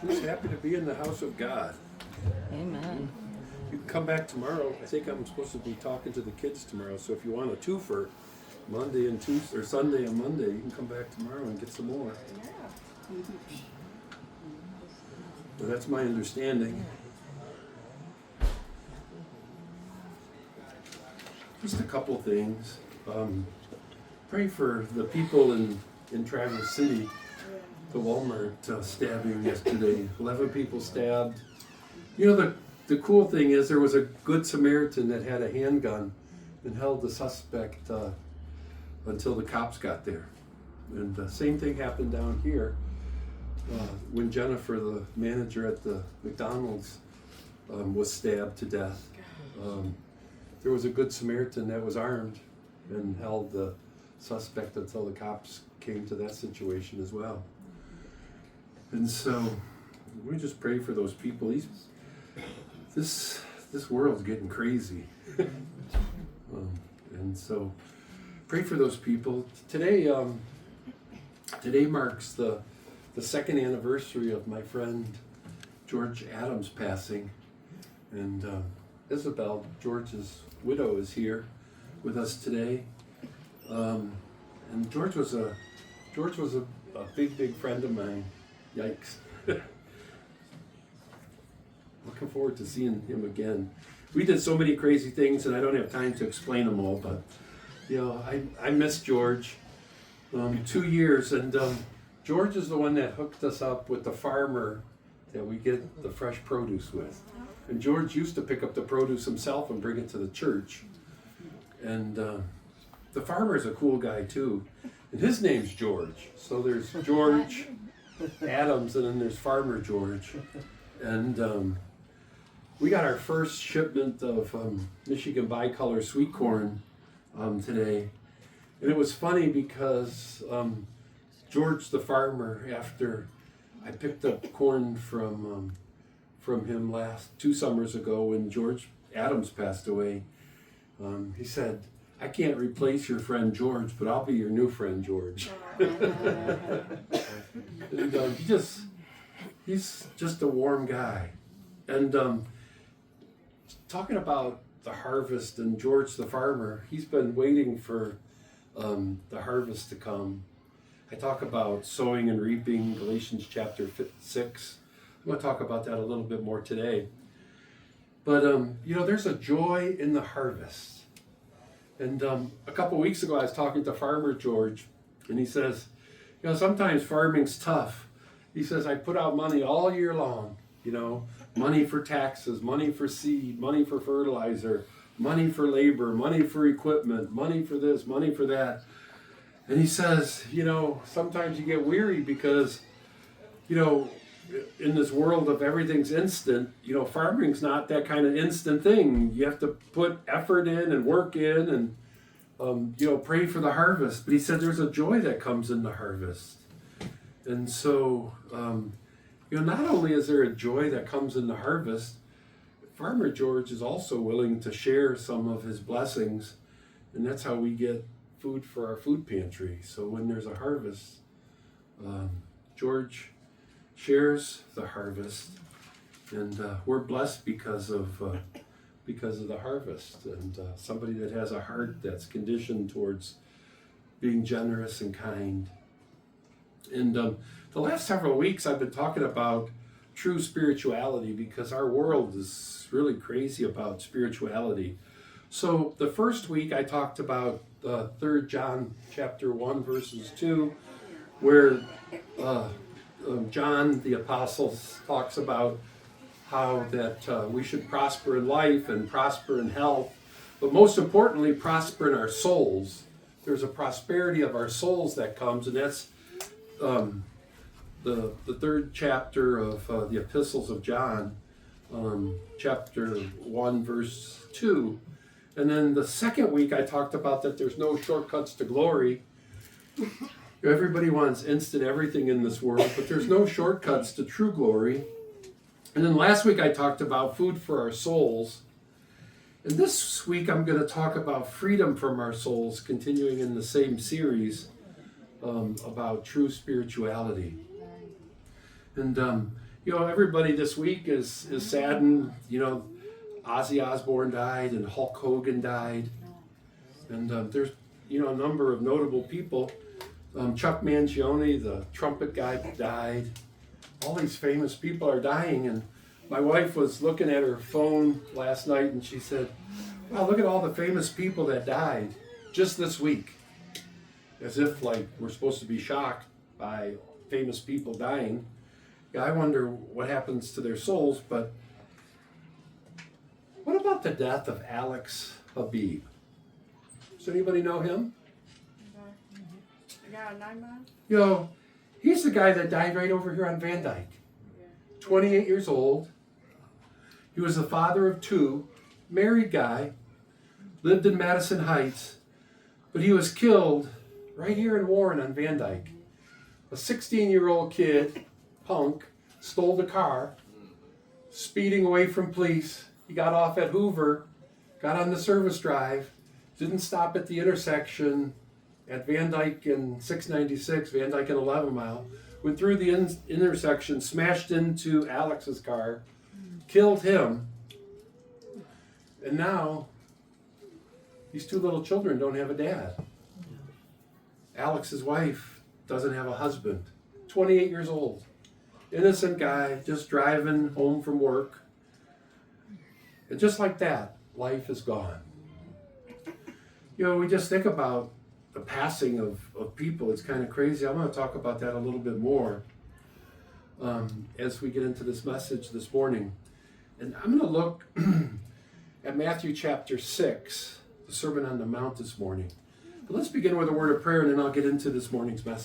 Just happy to be in the house of God. Amen. You can come back tomorrow. I think I'm supposed to be talking to the kids tomorrow. So if you want a twofer, Monday and Tuesday, or Sunday and Monday, you can come back tomorrow and get some more. But that's my understanding. Just a couple things. Pray for the people in Traverse City, the Walmart stabbing yesterday. 11 people stabbed. You know, the cool thing is there was a good Samaritan that had a handgun and held the suspect until the cops got there. And the same thing happened down here when Jennifer, the manager at the McDonald's, was stabbed to death. There was a good Samaritan that was armed and held the suspect until the cops came to that situation as well. And so we just pray for those people. This world's getting crazy. And so pray for those people. Today marks the second anniversary of my friend George Adams passing. And Isabel, George's widow, is here with us today. And George was a big friend of mine. Yikes. Looking forward to seeing him again. We did so many crazy things, and I don't have time to explain them all, but you know, I miss George. 2 years, and George is the one that hooked us up with the farmer that we get the fresh produce with. And George used to pick up the produce himself and bring it to the church. And the farmer is a cool guy too. And his name's George. So there's George Adams, and then there's Farmer George. And we got our first shipment of Michigan bicolor sweet corn today. And it was funny because George the farmer, after I picked up corn from him 2 summers ago when George Adams passed away, he said, "I can't replace your friend George, but I'll be your new friend George." And he's just a warm guy. And talking about the harvest and George the farmer, he's been waiting for the harvest to come. I talk about sowing and reaping, Galatians chapter 6. I'm going to talk about that a little bit more today. But, there's a joy in the harvest. And a couple weeks ago, I was talking to Farmer George, and he says, sometimes farming's tough. He says, I put out money all year long, money for taxes, money for seed, money for fertilizer, money for labor, money for equipment, money for this, money for that. And he says, sometimes you get weary because, in this world of everything's instant, farming's not that kind of instant thing. You have to put effort in and work in and, pray for the harvest. But he said there's a joy that comes in the harvest. And so, not only is there a joy that comes in the harvest, Farmer George is also willing to share some of his blessings. And that's how we get food for our food pantry. So when there's a harvest, George shares the harvest, and we're blessed because of the harvest, and somebody that has a heart that's conditioned towards being generous and kind. And the last several weeks I've been talking about true spirituality because our world is really crazy about spirituality. So the first week I talked about 3 John chapter 1 verses 2, where John the apostle talks about how that we should prosper in life and prosper in health, but most importantly prosper in our souls. There's a prosperity of our souls that comes, and that's the 3rd chapter of the epistles of John, chapter 1 verse 2. And then the second week I talked about that there's no shortcuts to glory. Everybody wants instant everything in this world, but there's no shortcuts to true glory. And then last week I talked about food for our souls. And this week I'm going to talk about freedom from our souls, continuing in the same series about true spirituality. And, Everybody this week is saddened. Ozzy Osbourne died and Hulk Hogan died. And there's, a number of notable people. Chuck Mangione, the trumpet guy, died. All these famous people are dying. And my wife was looking at her phone last night and she said, wow, look at all the famous people that died just this week. As if, we're supposed to be shocked by famous people dying. Yeah, I wonder what happens to their souls, but what about the death of Alex Habib? Does anybody know him? The guy on 9 Mile? He's the guy that died right over here on Van Dyke. 28 years old. He was the father of 2, married guy, lived in Madison Heights, but he was killed right here in Warren on Van Dyke. A 16-year-old kid, punk, stole the car, speeding away from police. He got off at Hoover, got on the service drive, didn't stop at the intersection at Van Dyke and 696, Van Dyke and 11 Mile, went through the intersection, smashed into Alex's car, killed him, and now these 2 little children don't have a dad. Alex's wife doesn't have a husband. 28 years old. Innocent guy, just driving home from work. And just like that, life is gone. We just think about the passing of people. It's kind of crazy. I'm going to talk about that a little bit more as we get into this message this morning. And I'm going to look at Matthew chapter 6, the Sermon on the Mount this morning. But let's begin with a word of prayer, and then I'll get into this morning's message.